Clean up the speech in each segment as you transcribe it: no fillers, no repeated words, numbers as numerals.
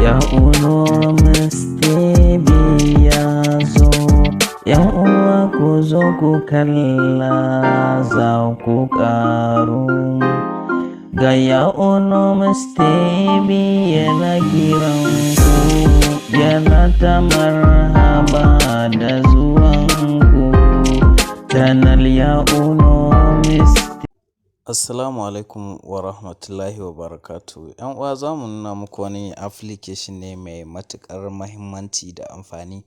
Ya uno mustebi ya zo, yan uwa ku zo ku kalla za ku ƙaru. Ga ya uno mustebi yana kiran ku, yana ta marhaba da zuwanku. Channel ya uno mustebi. Assalamu alaikum wa rahmatullahi wa barakatu. ‘Yan uwa za mu nuna muku wani application ne mai matuƙar mahimmanci da amfani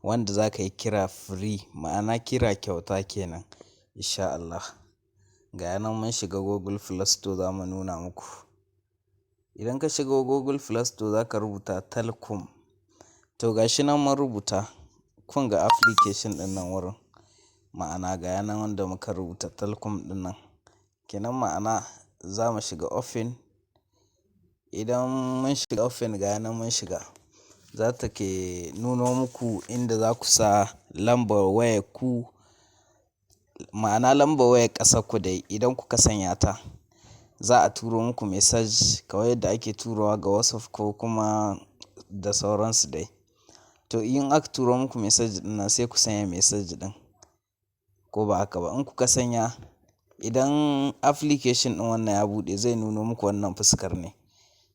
wanda za ka yi kira free, ma'ana kira kyauta kenan insha Allah. Ga yanan mun shiga Google Play Store za mu nuna muku. Idan ka shiga Google Play Store za ka rubuta talku. To ga shi nan mun rubuta, kun ga application ɗin nan wurin, ma'ana ga yanan wanda muka rubuta talku ɗin nan. Kenan ma'ana za mu shiga open. Idan mun shiga open ga yanan mun shiga, za ta ke nuno muku inda za ku sa lambar wayar ku, ma'ana lambar wayar ƙasar ku dai. Idan kuka sanya ta za a turo muku message kawai yadda ake turawa ga WhatsApp ko kuma da sauransu dai. To in aka turo muku message ɗin nan sai ku sanya message ɗin, ko ba haka ba. In kuka sanya, idan application ɗin wannan ya buɗe zai nuno muku wannan fuskar ne.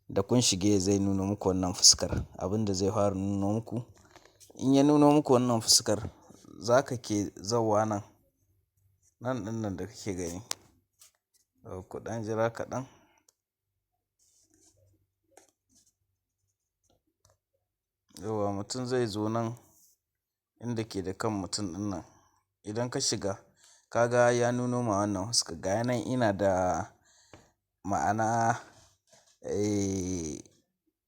Da kun shige zai nuno muku wannan fuskar. Abinda zai fara nuno muku, in ya nuno muku wannan fuskar, za ka ke zauwa nan ɗin nan da kake gani. Ku ɗan jira kaɗan. Yauwa mutum zai zo nan inda ke da kan mutum ɗin nan. Idan ka shiga kaga ya nuno ma wannan fuska. Ga yanan ina da ma'ana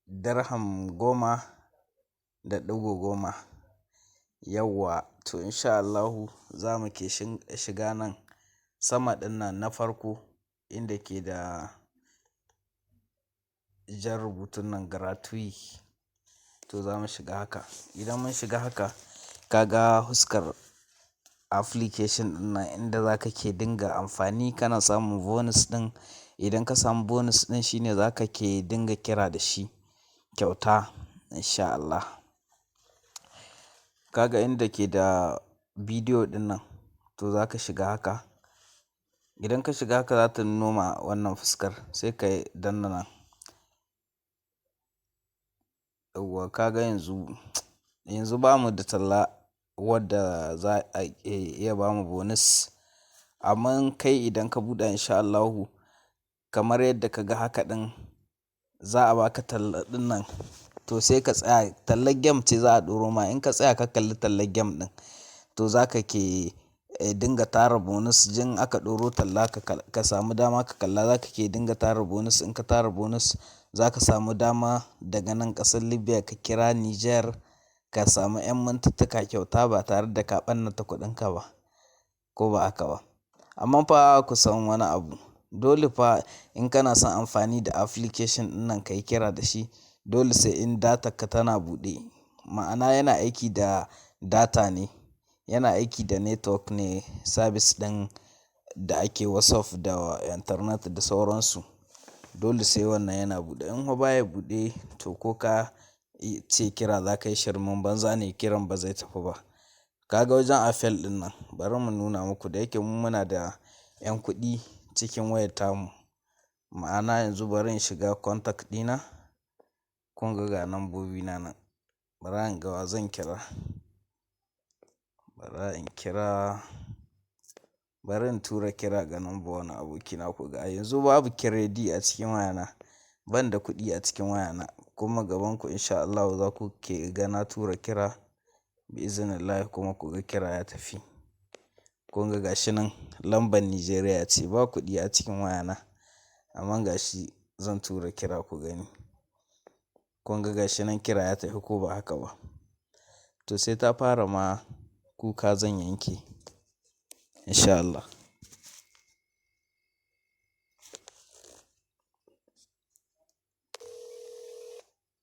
dirham 10.10. Yauwa to insha Allahu za mu ke shiga nan sama ɗin nan na farko inda ke da jan rubutun nan gratuity. To za mu shiga haka. Idan mun shiga haka kaga huskar application ɗin nan inda za ka ke dinga amfani kana samun bonus ɗin. Idan ka samu bonus ɗin shine za ka ke dinga kira da shi kyauta insha Allah. Kaga inda ke da bidiyo ɗin nan, to za ka shiga haka. Idan ka shiga haka za ta nuno ma wannan fuskar sai ka danna nan. Yauwa kaga yanzu ba mu da talla wadda za a iya ba mu bonus. Amma kai idan ka buɗe insha Allahu kamar yadda ka ga haka ɗin, za a baka talla ɗin nan. To sai ka tsaya, tallar game ce za a ɗoro ma. In ka tsaya ka kalli tallar game ɗin, to za ka ke dinga tara bonus. Jin aka ɗoro talla ka samu dama ka kalla, za ka ke dinga tara bonus. In ka tara bonus za ka samu dama daga nan ƙasar Libya ka kira Niger ka samu 'yan mintuttuka kyauta ba tare da ka ɓannata kuɗinka ba, ko ba haka ba. Amma fa ku san wani abu, dole fa in kana son amfani da application ɗin nan ka yi kira da shi, dole sai in data ka tana buɗe. Ma'ana yana aiki da data ne, yana aiki da network ne, service ɗin da ake WhatsApp da internet da sauransu. Dole sai wannan yana buɗe. In fa baya buɗe to ko ka ce kira za ka yi shirmen banza ne, kiran ba zai tafi ba. Kaga wajen afel ɗin nan bari mu nuna muku da yake mu muna da 'yan kuɗi cikin wayar tamu. Ma'ana yanzu bari in shiga contact ɗina. Kun ga lambobi na nan. Bari in ga wa zan kira. Bari in tura kira ga number wani abokina. Ku ga yanzu babu kiredi a cikin wayana. Ban da kuɗi a cikin wayana. Kuma gabanku insha Allahu za ku ke ga na tura kira bi'iznillahi kuma ku ga kira ya tafi. Kun ga gashi nan lambar Nijeriya ce, ba kuɗi a cikin wayana. Amma gashi zan tura kira ku gani. Kun ga gashi nan kira ya tafi ko ba haka ba. To sai ta fara ma kuka zan yanke insha Allah.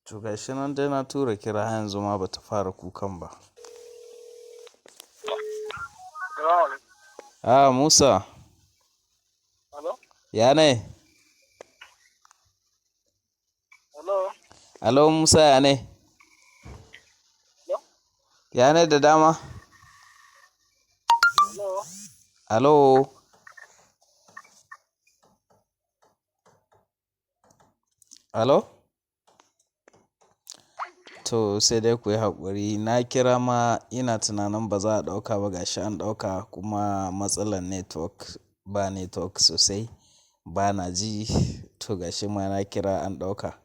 To gashi nan dai na tura kira har yanzu ma bata fara kukan ba. Musa. Hello? Ya ne? Hello? Alo Musa ya ne? Ya ne da dama? Alo? Alo? To sai dai ku yi haƙuri, na kira ma ina tunanin ba za a ɗauka ba, gashi an ɗauka kuma matsalar network, ba network sosai, ba na ji. To gashi ma na kira an ɗauka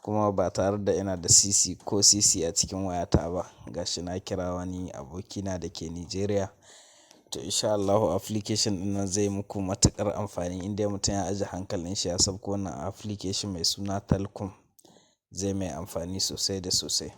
kuma ba tare da ina da sisi ko sisi a cikin wayata ba. Gashi na kira wani abokina da ke Nigeria. To insha Allahu application ɗin nan zai muku matuƙar amfani in dai mutum ya ajiye hankalin shi ya sauko wannan application mai suna talku, zai mai amfani sosai da sosai.